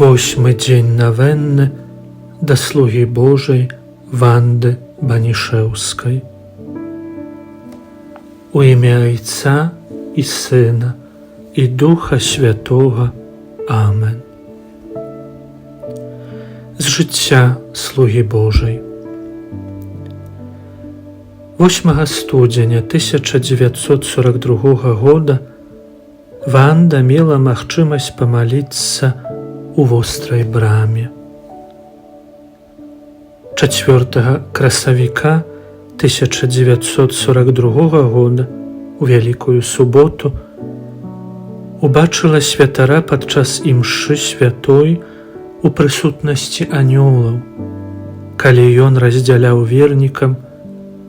8-й дзень навенны да слугі Божай Ванды Банішэўскай. У імя Айца і Сына і Духа Святога. Амен. З жыцця слугі Божай. 8 студзеня 1942 года Ванда мела магчымасць памаліцца у вострай браме. 4 красавіка 1942 года у Вялікую суботу убачыла святара падчас імшы святой у прысутнасці анёлаў, калі ён раздзяляў вернікам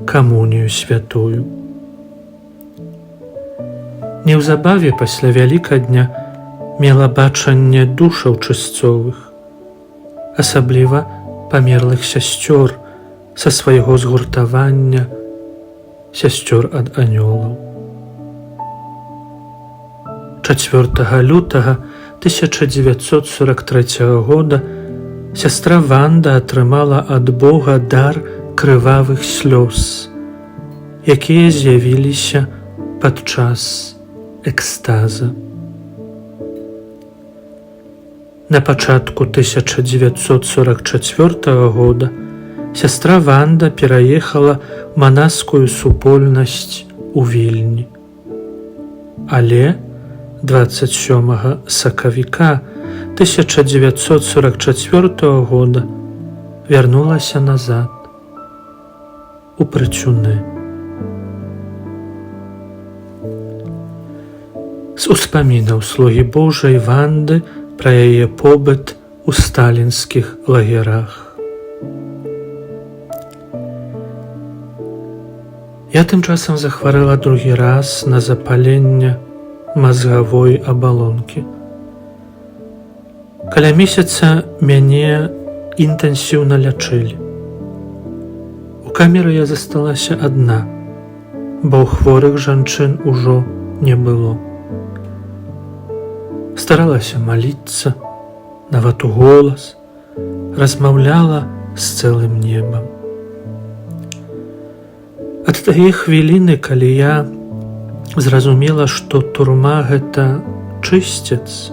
камунію святую. Неўзабаве пасля Вялікадня мела бачанне душаў чысцовых, асабліва памерлых сясцёр са свайго згуртавання, сясцёр ад анёлаў. 4 лютага 1943 года сястра Ванда атрымала ад Бога дар крывавых слёз, якія з'явіліся падчас экстаза. На пачатку 1944 года сястра Ванда пераехала ў манаскую супольнасць у Вільні. Але 27 сакавіка 1944 года вярнулася назад у Прыцюны. З успамінаў слугі Божай Ванды пра яе побыт у сталінскіх лагерах. Я тым часам захварэла другі раз на запаленне мазгавой абалонкі. Каля месяца мяне інтэнсіўна лячылі. У камеры я засталася адна, бо хворых жанчын ужо не было. Старалася маліцца, нават у голас, размаўляла з цэлым небам. Ад тае хвіліны, калі я зразумела, што турма – гэта чысцец,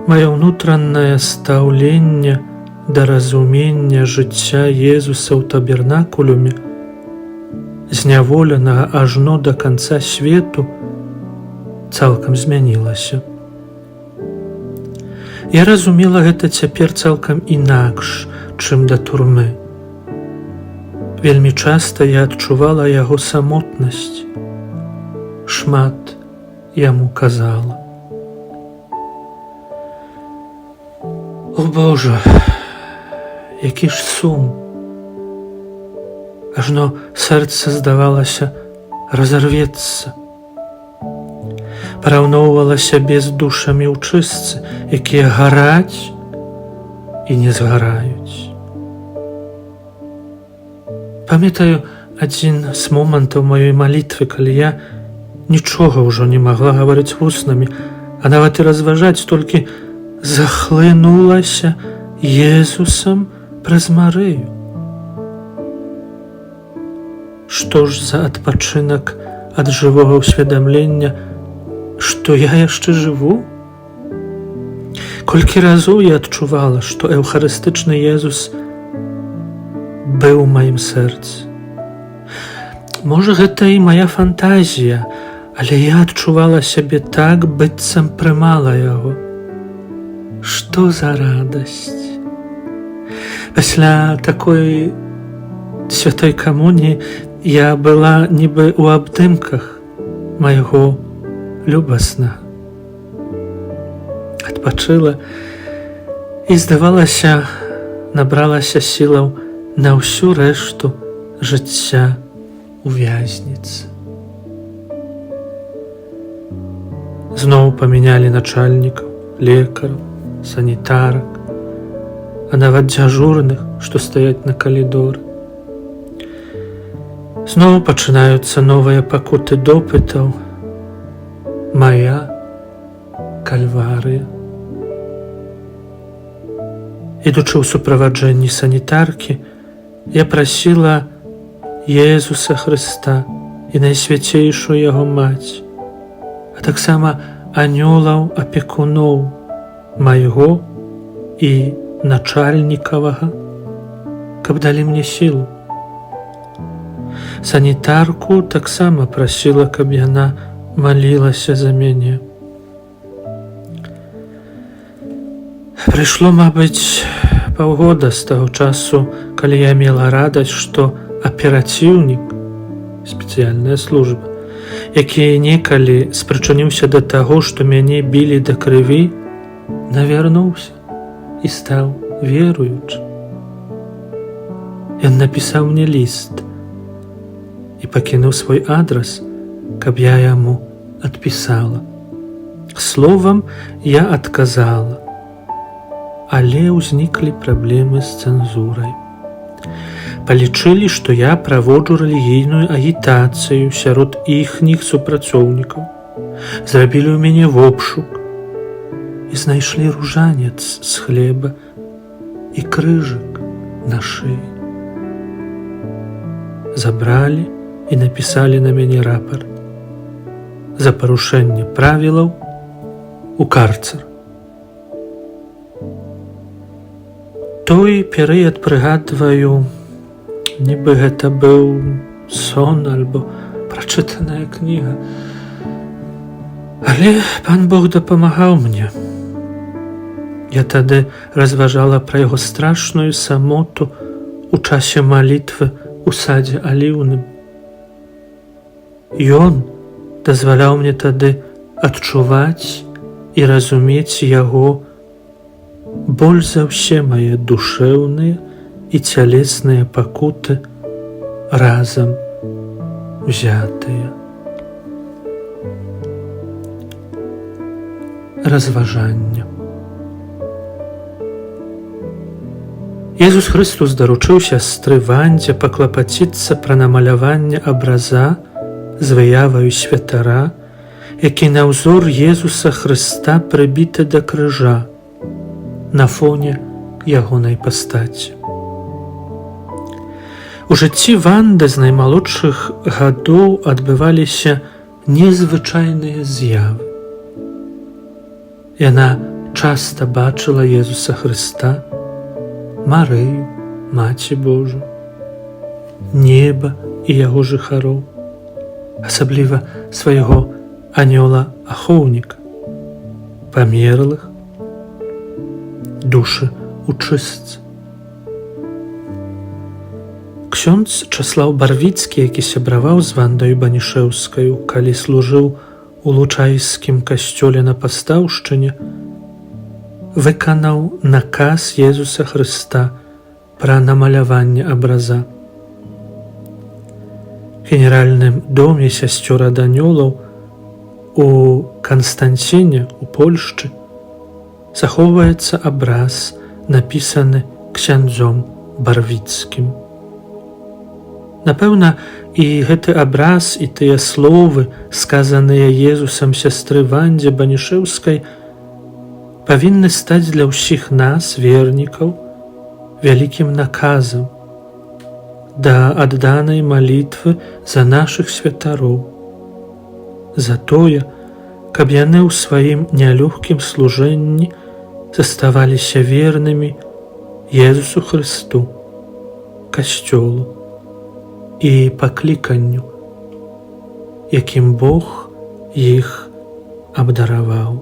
маё ўнутранае стаўленне да разумення жыцця Езуса ў табернакулюме, зняволенага ажно да канца свету, цалкам змянілася. Я разумела гэта цяпер цалкам інакш, чым да турмы. Вельмі часта я адчувала яго самотнасць, шмат яму казала. О Божа, які ж сум! Ажно сэрца, здавалася, разарвецца. Параўноўвала сябе з душамі ў чыстцы, якія гараць і не згараюць. Памятаю адзін з момантаў маёй малітвы, калі я нічога ўжо не магла гаварыць вуснамі, а нават і разважаць, толькі захлынулася Езусам праз Марыю. Што ж за адпачынак ад жывога ўсведамлення, што я яшчэ жыву? Колькі разоў я адчувала, што эўхарыстычны Езус быў у маім сэрцы. Можа, гэта і мая фантазія, але я адчувала сябе так, быццам прымала яго. Што за радасць! Пасля такой святой камуніі я была нібы ў абдымках майго любаснага. Адпачыла і, здавалася, набралася сілаў на ўсю рэшту жыцця у вязніцы. Зноў памянялі начальнікаў, лекараў, санітарак, а нават дзяжурных, што стаяць на калідоры. Зноў пачынаюцца новыя пакуты допытаў. Мая кальварыя. Ідучы ў суправаджэнні санітаркі, я прасіла Езуса Хрыста і найсвяцейшую яго маці, а таксама анёлаў апекуноў майго і начальнікавага, каб далі мне сілу. Санітарку таксама прасіла, каб яна малілася за мяне. Прыйшло, мабыць, паўгода з таго часу, калі я мела радасць, што аперацыўнік, спецыяльная служба, які некалі спрычыніўся да таго, што мяне білі да крыві, навярнуўся і стаў веруючым. Ён напісаў мне ліст і пакінуў свой адрас, каб я яму адпісала. Словам, я адказала, але ўзніклі праблемы з цэнзурай. Палічылі, што я праводжу рэлігійную агітацыю сярод іхніх супрацоўнікаў. Зрабілі ў мяне вобшук і знайшлі ружанец з хлеба і крыжык на шыі. Забралі і напісалі на мяне рапарт за парушэнне правілаў у карцер. Той перыяд прыгадваю, нібы гэта быў сон альбо прачытаная кніга. Але Пан Бог дапамагаў мне. Я тады разважала пра яго страшную самоту у часе малітвы у садзе аліўным. Ён дазваляў мне тады адчуваць і разумець яго больш за ўсе мае душэўныя і цялесныя пакуты разам узятыя. Разважанне. Езус Хрыстос даручыў сястры Вандзе паклапаціцца пра намаляванне абраза з выяваю святара, які на ўзор Езуса Хрыста прыбіты да крыжа на фоне ягонай пастаці. У жыцці Ванды з наймалодшых гадоў адбываліся незвычайныя з'явы. Яна часта бачыла Езуса Хрыста, Марыю, Маці Божу, неба і яго жыхароў, асабліва свайго анёла-ахоўніка, памерлых, душы ў чыстцы. Ksiądz Czesław Barwicki, які сябраваў з Вандаю Банішэўскаю, калі служыў у Лучайскім касцёле на Пастаўшчыне, выканаў наказ Езуса Хрыста пра намаляванне абраза. В генеральным доме сясцёр ад анёлаў у Канстанціне, у Польшчы, захоўваецца абраз, напісаны ксяндзом Барвіцкім. Напэўна, і гэты абраз, і тыя словы, сказаныя Езусам сястры Вандзе Банішэўскай, павінны стаць для ўсіх нас, вернікаў, вялікім наказам да адданай малітвы за нашых святароў, за тое, каб яны ў сваім нялёгкім служэнні заставаліся вернымі Езусу Хрысту, касцёлу і пакліканню, якім Бог іх абдараваў.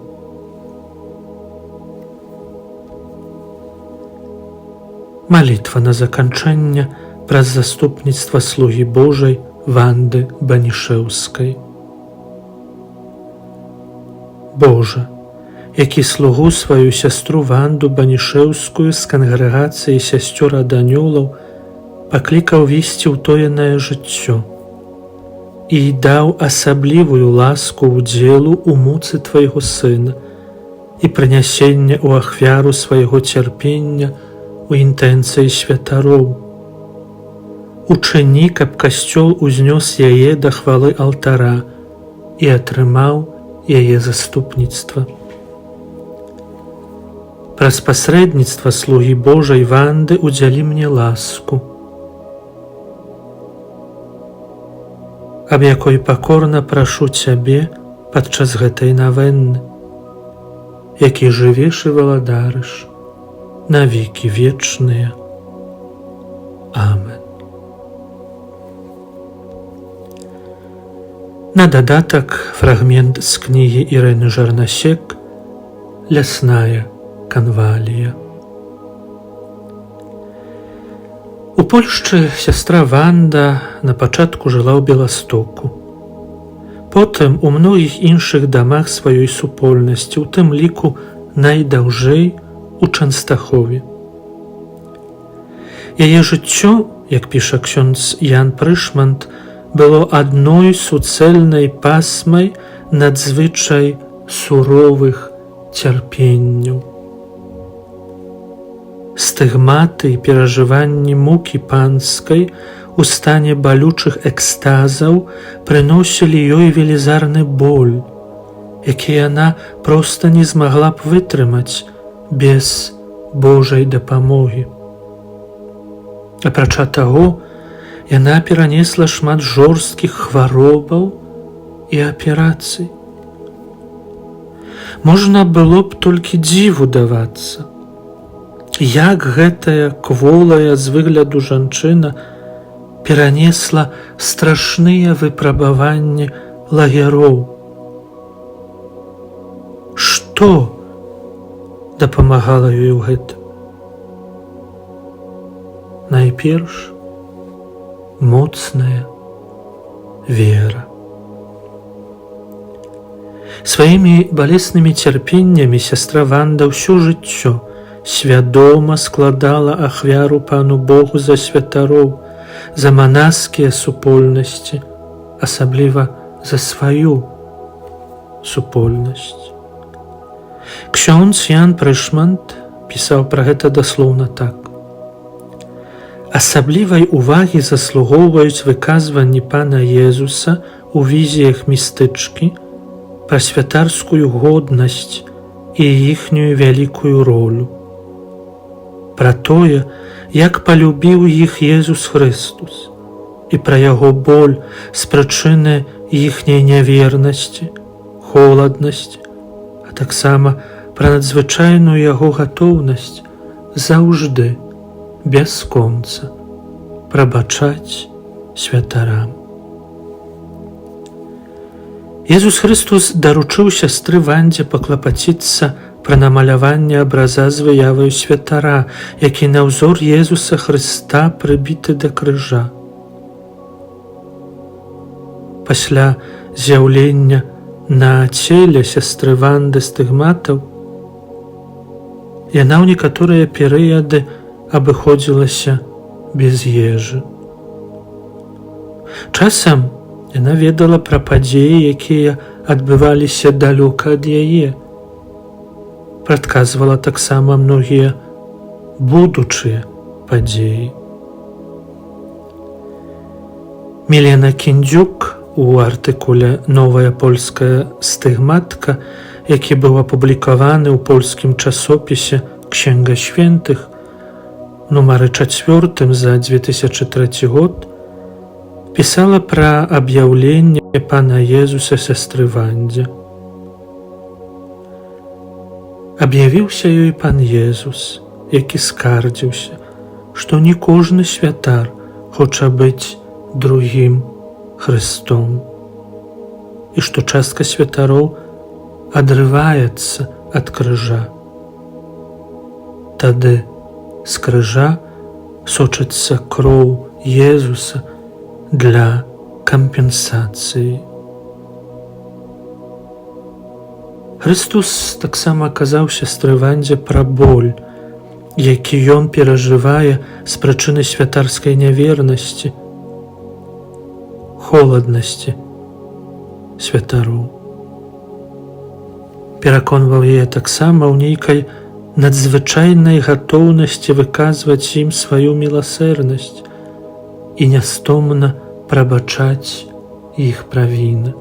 Малітва на заканчэнне праз заступніцтва слугі Божай Ванды Банішэўскай. Божа, які слугу сваю сястру Ванду Банішэўскую з кангрэгацыі сясцёр ад анёлаў паклікаў весці ўтоенае жыццё і даў асаблівую ласку ўдзелу ў муцы твайго сына і прынясення ў ахвяру свайго цярпення у інтэнцыі святароў. Учыні, каб касцёл узнёс яе да хвалы алтара і атрымаў яе заступніцтва. праз пасрэдніцтва слугі Божай Ванды удзялі мне ласку, аб якой пакорна прашу Цябе падчас гэтай навенны, які жывеш і валадарыш на векі вечныя. Амен. На дадатак фрагмент з кнігі Ірэны Жарнасек «Лясная канвалія». У Польшчы сястра Ванда на пачатку жыла ў Беластоку. Потым у многіх іншых дамах сваёй супольнасці, у тым ліку найдаўжэй у Чанстахове. Яе жыццё, як піша ксёндз Ян Прышманд, было адной суцэльнай пасмай надзвычай суровых цярпенняў. Стыгматы і перажыванні мукі панскай у стане балючых экстазаў прыносілі ёй велізарны боль, які яна проста не змагла б вытрымаць без Божай дапамогі. Апрача таго, яна перанесла шмат жорсткіх хваробаў і аперацый. Можна было б толькі дзіву давацца, як гэтая кволая з выгляду жанчына перанесла страшныя выпрабаванні лагероў. Што дапамагала ёй у гэтым? Найперш моцная вера. Сваімі балеснымі цярпеннямі сястра Ванда ўсё жыццё свядома складала ахвяру Пану Богу за святароў, за манаскія супольнасці, асабліва за сваю супольнасць. Ксёндз Ян Прышманд пісаў пра гэта даслоўна так: асаблівай увагі заслугоўваюць выказванні Пана Езуса ў візіях містычкі пра святарскую годнасць і іхнюю вялікую ролю, пра тое, як палюбіў іх Езус Хрыстус, і пра яго боль з прычыны іхняй нявернасці, холаднасці, а таксама пра надзвычайную яго гатоўнасць заўжды бясконца прабачаць святарам. Езус Хрыстус даручыў сястры Вандзе паклапаціцца пра намаляванне абраза з выяваю святара, які на ўзор Езуса Хрыста прыбіты да крыжа. Пасля з'яўлення на целе сястры Ванды стыгматаў яна ў некаторыя перыяды абыходзілася без ежы. Часам яна ведала пра падзеі, якія адбываліся далёка ад яе. Прадказвала таксама многія будучыя падзеі. Мілена Кіндзюк у артыкуле «Новая польская стыгматка», які быў апублікаваны ў польскім часопісе «Księga Świętych», нумары 4 за 2003 год, пісала пра аб'яўленне Пана Езуса сястры Вандзе. Аб'явіўся ёй Пан Езус, які скардзіўся, што не кожны святар хоча быць другім Хрыстом, і што частка святароў адрываецца ад крыжа. Тады з крыжа сочыцца кроў Езуса для кампенсацыі. Хрыстус таксама казаў сястры Вандзе пра боль, які ён перажывае з прычыны святарскай нявернасці, холаднасці святароў. Пераконваў яе таксама ў нейкай надзвычайнай гатоўнасці выказваць ім сваю міласэрнасць і нястомна прабачаць іх правіны.